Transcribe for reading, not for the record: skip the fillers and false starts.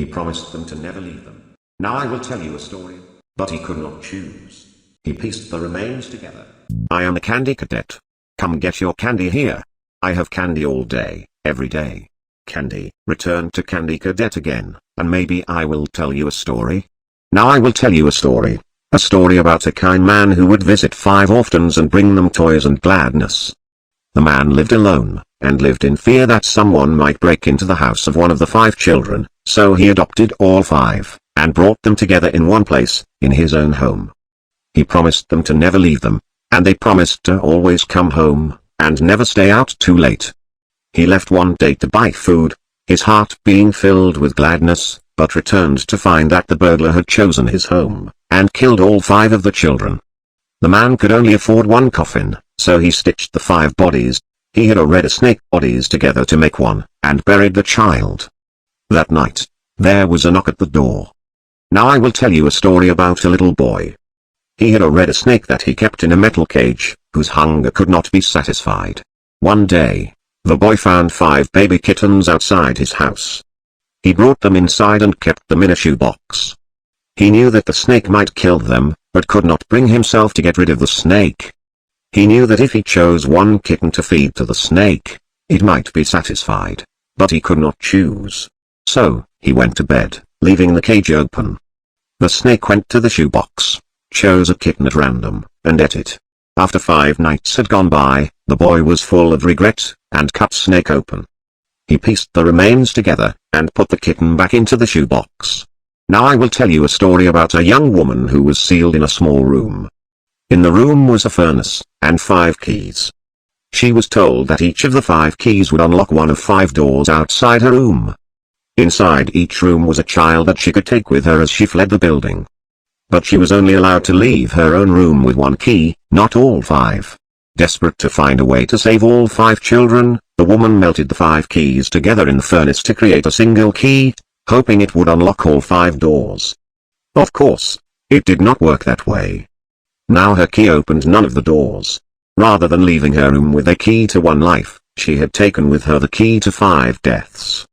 He promised them to never leave them. Now I will tell you a story, but he could not choose. He pieced the remains together. I am a candy cadet. Come get your candy here. I have candy all day, every day. Candy, return to Candy Cadet again, and maybe I will tell you a story. Now I will tell you a story. A story about a kind man who would visit 5 orphans and bring them toys and gladness. The man lived alone, and lived in fear that someone might break into the house of one of the 5 children, so he adopted all 5, and brought them together in one place, in his own home. He promised them to never leave them, and they promised to always come home, and never stay out too late. He left one day to buy food, his heart being filled with gladness, but returned to find that the burglar had chosen his home, and killed all 5 of the children. The man could only afford one coffin, so he stitched the 5 bodies. He had already snaked bodies together to make one, and buried the child. That night, there was a knock at the door. Now I will tell you a story about a little boy. He had a red snake that he kept in a metal cage, whose hunger could not be satisfied. One day, the boy found 5 baby kittens outside his house. He brought them inside and kept them in a shoebox. He knew that the snake might kill them, but could not bring himself to get rid of the snake. He knew that if he chose one kitten to feed to the snake, it might be satisfied, but he could not choose. So, he went to bed, leaving the cage open. The snake went to the shoebox, chose a kitten at random, and ate it. After 5 nights had gone by, the boy was full of regret, and cut snake open. He pieced the remains together, and put the kitten back into the shoebox. Now I will tell you a story about a young woman who was sealed in a small room. In the room was a furnace, and 5 keys. She was told that each of the 5 keys would unlock one of 5 doors outside her room. Inside each room was a child that she could take with her as she fled the building. But she was only allowed to leave her own room with 1 key, not all 5. Desperate to find a way to save all 5 children, the woman melted the 5 keys together in the furnace to create a single key, hoping it would unlock all 5 doors. Of course, it did not work that way. Now her key opened none of the doors. Rather than leaving her room with a key to 1 life, she had taken with her the key to 5 deaths.